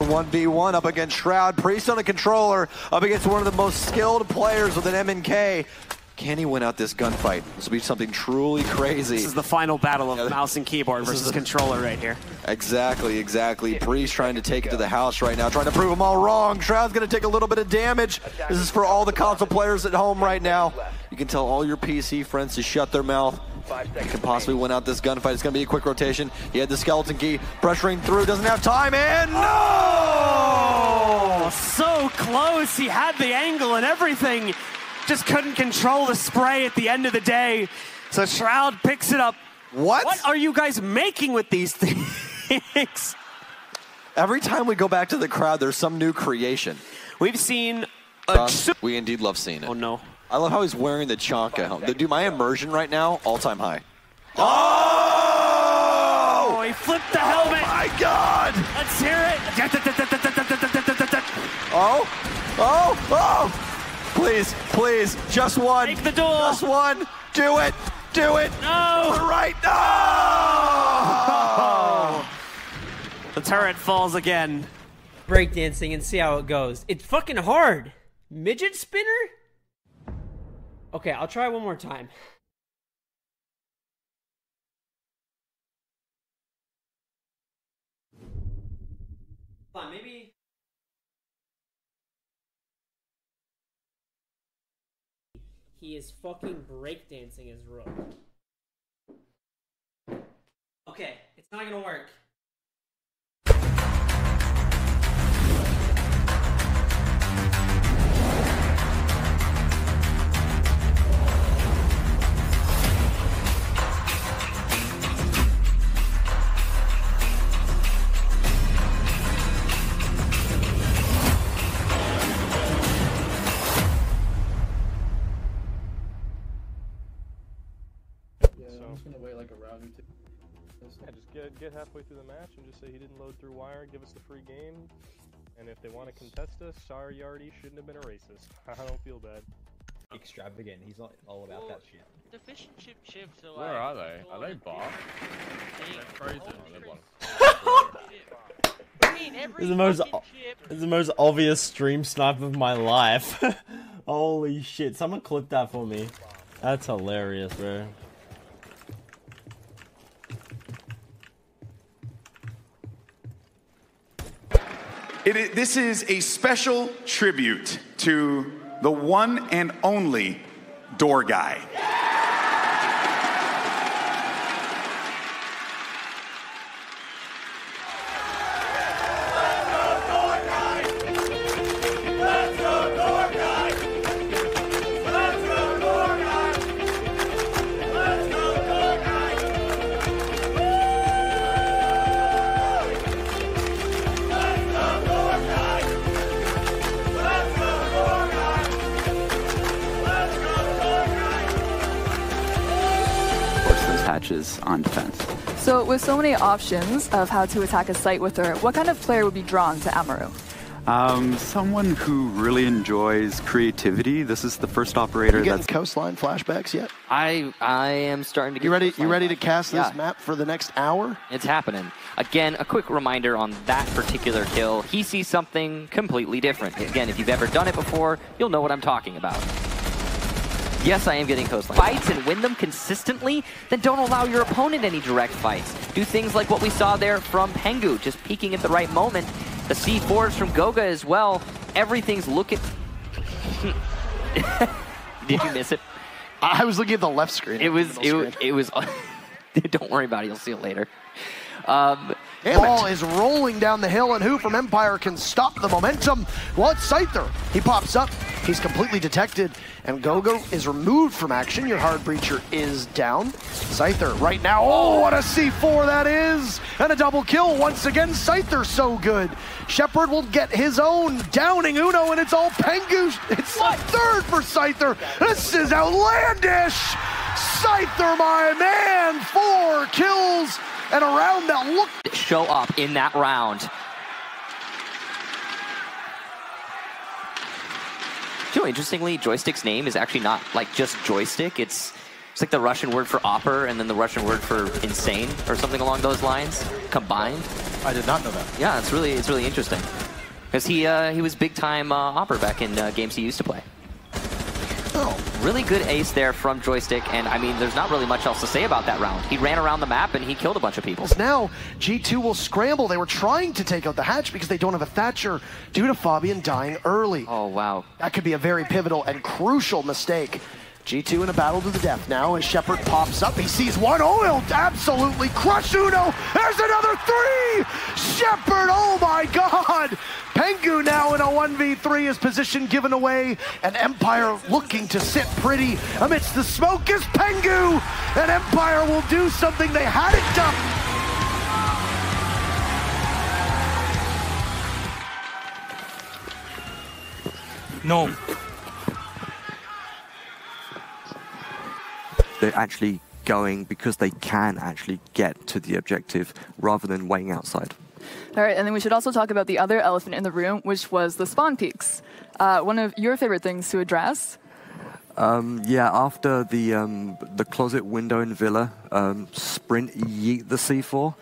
1v1 up against Shroud. Priest on a controller up against one of the most skilled players with an M&K. Can he win out this gunfight? This will be something truly crazy. This is the final battle of mouse and keyboard versus controller right here. Exactly, exactly. Priest trying to take it to the house right now, trying to prove them all wrong. Shroud's going to take a little bit of damage. This is for all the console players at home right now. You can tell all your PC friends to shut their mouth. You can possibly win out this gunfight. It's going to be a quick rotation. He had the skeleton key, pressuring through, doesn't have time, and no! Oh, so close. He had the angle and everything. Just couldn't control the spray at the end of the day. So Shroud picks it up. What are you guys making with these things? Every time we go back to the crowd, there's some new creation. We've seen we indeed love seeing it. Oh, no. I love how he's wearing the Chonka helmet. Dude, my immersion right now, all-time high. Oh! He flipped the helmet. Oh, my God! Let's hear it. Oh! Oh! Oh! Please, please, just one. Take the duel. Just one. Do it. Do it. No. Right. No! The turret falls again. Breakdancing and see how it goes. It's fucking hard. Midget spinner? Okay, I'll try one more time. Hold on, maybe... He is fucking breakdancing his rook. Okay, it's not gonna work. I'm just gonna wait like a round or two. Yeah, just get halfway through the match and just say he didn't load through wire, give us the free game, and if they want to contest us, sorry Yardy, shouldn't have been a racist. I don't feel bad. Extravagant, he's not all about that shit. The fish and chip chips are Where are they? Are they bar? They're frozen. This is the most obvious stream snipe of my life. Holy shit, someone clip that for me. That's hilarious, bro. This is a special tribute to the one and only door guy. Patches on defense. So with so many options of how to attack a site with her, what kind of player would be drawn to Amaru? Someone who really enjoys creativity. This is the first operator you getting coastline flashbacks yet? I am starting to get You ready to cast this map for the next hour? It's happening. Again, a quick reminder on that particular kill. He sees something completely different. Again, if you've ever done it before, you'll know what I'm talking about. Yes, I am getting coastline fights and win them consistently, then don't allow your opponent any direct fights. Do things like what we saw there from Pengu, just peeking at the right moment. The C4s from Goga as well. Everything's looking... Did you miss it? I was looking at the left screen. It was... Don't worry about it, you'll see it later. Ball is rolling down the hill, and who from Empire can stop the momentum? Well, it's Scyther. He pops up. He's completely detected, and Gogo is removed from action. Your hard breacher is down. Scyther right now. Oh, what a C4 that is! And a double kill once again. Scyther so good. Shepard will get his own, downing Uno, and it's all Pengu. It's a third for Scyther. This is outlandish. Scyther, my man, 4 kills. And around that look. Show up in that round. You know, interestingly, Joystick's name is actually not like just joystick. It's like the Russian word for opera and then the Russian word for insane or something along those lines. combined. I did not know that. Yeah, it's really interesting. Because he was big time Opper back in games he used to play. Oh. Really good ace there from Joystick, and I mean, there's not really much else to say about that round. He ran around the map and he killed a bunch of people. Now, G2 will scramble. They were trying to take out the hatch because they don't have a Thatcher due to Fabian dying early. Oh, wow. That could be a very pivotal and crucial mistake. G2 in a battle to the death now as Shepard pops up. He sees one. Oh, he'll absolutely crush Uno. There's another 3! Shepard, oh my god! Pengu now in a 1v3, his position given away, and Empire looking to sit pretty amidst the smoke is Pengu, and Empire will do something they hadn't done. No. They're actually going because they can actually get to the objective rather than waiting outside. All right, and then we should also talk about the other elephant in the room, which was the spawn peaks. One of your favorite things to address? Yeah, after the closet window in Villa, sprint yeet the C4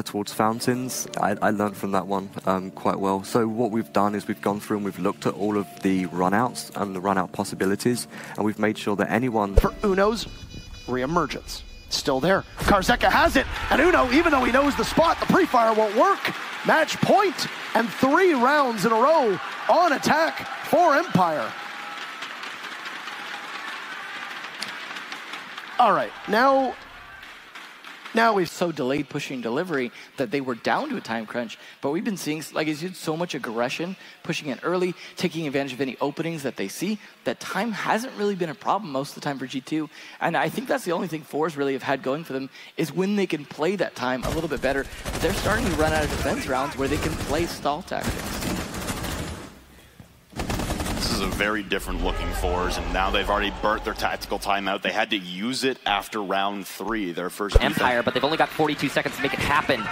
towards fountains. I learned from that one quite well. So what we've done is we've gone through and we've looked at all of the runouts and the runout possibilities, and we've made sure that anyone... For Uno's re-emergence. Still there. Karzeka has it, and Uno, even though he knows the spot, the pre-fire won't work. Match point, and 3 rounds in a row on attack for Empire. All right, now we've so delayed pushing delivery that they were down to a time crunch, but we've been seeing, like, he's used so much aggression, pushing it early, taking advantage of any openings that they see, that time hasn't really been a problem most of the time for G2. And I think that's the only thing Fours really have had going for them, is when they can play that time a little bit better. But they're starting to run out of defense rounds where they can play stall tactics. This is a very different looking Fours, and now they've already burnt their tactical timeout. They had to use it after round 3, their first Empire, but they've only got 42 seconds to make it happen.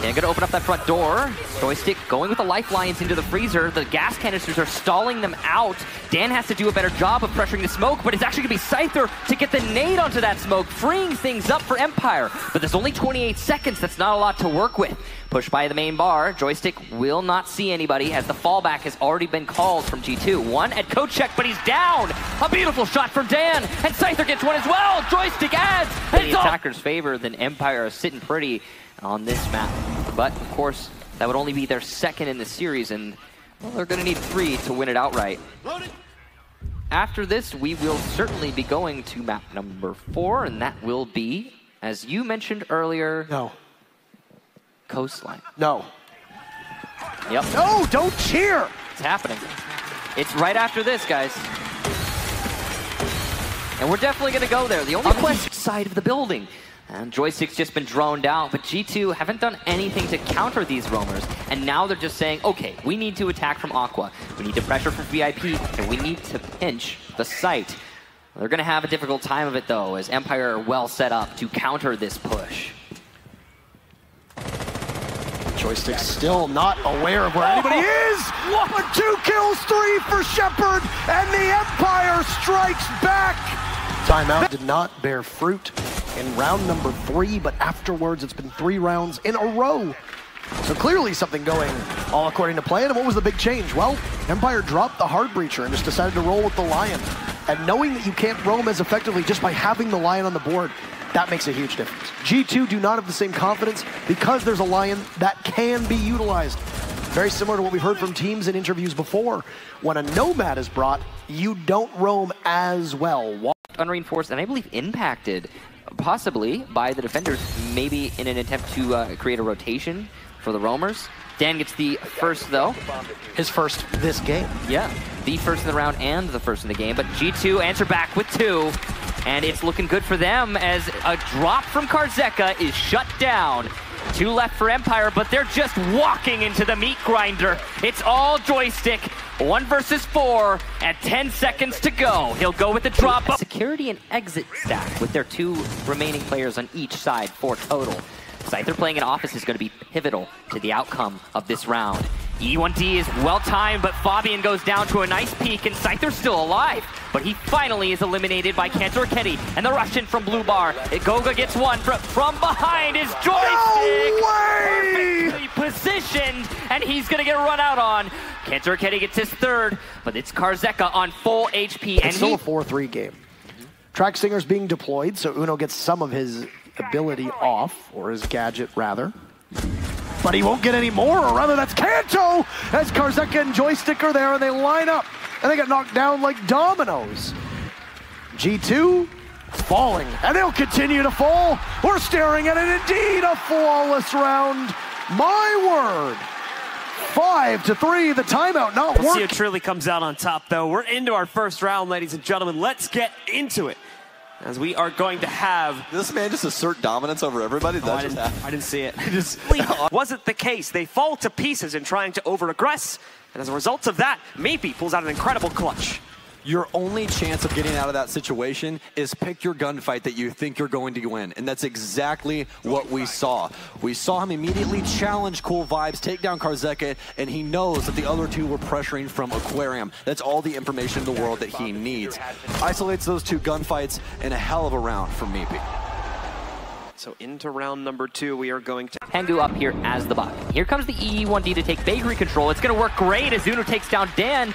They're going to open up that front door. Joystick going with the lifelines into the freezer. The gas canisters are stalling them out. Dan has to do a better job of pressuring the smoke, but it's actually going to be Scyther to get the nade onto that smoke, freeing things up for Empire. But there's only 28 seconds. That's not a lot to work with. Pushed by the main bar. Joystick will not see anybody as the fallback has already been called from G2. One at coach check, but he's down. A beautiful shot from Dan, and Scyther gets one as well. Joystick adds. In the attacker's favor, then Empire is sitting pretty on this map. But of course, that would only be their second in the series, and well, they're going to need 3 to win it outright. After this, we will certainly be going to map number 4, and that will be, as you mentioned earlier, Coastline. No. Yep. No, don't cheer! It's happening. It's right after this, guys. And we're definitely going to go there. The only question side of the building. And Joystick's just been droned out, but G2 haven't done anything to counter these roamers. And now they're just saying, okay, we need to attack from Aqua. We need to pressure from VIP, and we need to pinch the site. They're going to have a difficult time of it, though, as Empire are well set up to counter this push. Joystick still not aware of where anybody is. But 2 kills, 3 for Shepard, and the Empire strikes back. Timeout did not bear fruit in round number 3, but afterwards it's been 3 rounds in a row. So clearly something going all according to plan. And what was the big change? Well, Empire dropped the Hard Breacher and just decided to roll with the Lion. And knowing that you can't roam as effectively just by having the Lion on the board, that makes a huge difference. G2 do not have the same confidence because there's a Lion that can be utilized. Very similar to what we've heard from teams in interviews before. When a Nomad is brought, you don't roam as well. Unreinforced, and I believe impacted, possibly, by the defenders, maybe in an attempt to create a rotation for the roamers. Dan gets the first, though. His first this game. Yeah, the first in the round and the first in the game, but G2 answer back with 2. And it's looking good for them as a drop from Karzeka is shut down. 2 left for Empire, but they're just walking into the meat grinder. It's all Joystick. 1 versus 4 at 10 seconds to go. He'll go with the drop. Security and exit stack with their 2 remaining players on each side, 4 total. Scyther playing in office is going to be pivotal to the outcome of this round. E1D is well-timed, but Fabian goes down to a nice peek, and Scyther's still alive. But he finally is eliminated by curation and the Russian from Blue Bar. Goga gets one from behind his joystick. Perfectly positioned, and he's going to get run out on. curation gets his third, but it's Karzeka on full HP. It's still a 4-3 game. Track Singer's being deployed, so Uno gets some of his ability off, or his gadget, rather. But he won't get any more, or rather that's Kanto, as Karzeka and Joystick are there, and they line up, and they get knocked down like dominoes. G2 falling, and they'll continue to fall. We're staring at it, indeed, a flawless round. My word. 5-3, the timeout not working. We'll see who truly comes out on top, though. We're into our first round, ladies and gentlemen. Let's get into it, as we are going to have... Did this man just assert dominance over everybody? I didn't see it. Wasn't the case. They fall to pieces in trying to over-aggress, and as a result of that, Meepy pulls out an incredible clutch. Your only chance of getting out of that situation is pick your gunfight that you think you're going to win. And that's exactly what we saw. We saw him immediately challenge Cool Vibes, take down Karzeka, and he knows that the other two were pressuring from Aquarium. That's all the information in the world that he needs. Isolates those two gunfights in a hell of a round for Meepy. So into round number 2, we are going to... Hengu up here as the bot. Here comes the E1D to take Bakery control. It's going to work great as Uno takes down Dan.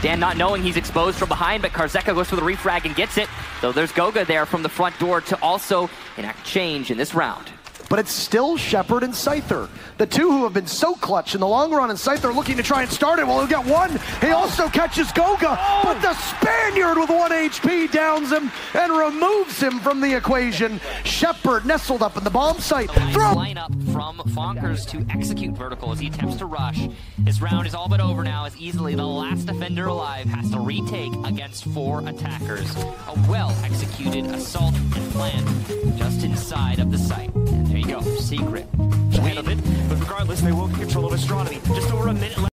Dan not knowing he's exposed from behind, but Karzeka goes for the refrag and gets it. Though there's Goga there from the front door to also enact change in this round. But it's still Shepard and Scyther, the two who have been so clutch in the long run, and Scyther looking to try and start it. Well, he'll get one. He also catches Goga, but the Spaniard with 1 HP downs him and removes him from the equation. Shepard nestled up in the bomb site. Line up from Fonkers to execute vertical as he attempts to rush. This round is all but over now, as easily the last defender alive has to retake against 4 attackers. A well-executed assault and plan just inside of the site. And there you go, secret. But regardless, they will control of astronomy. Just over a minute left.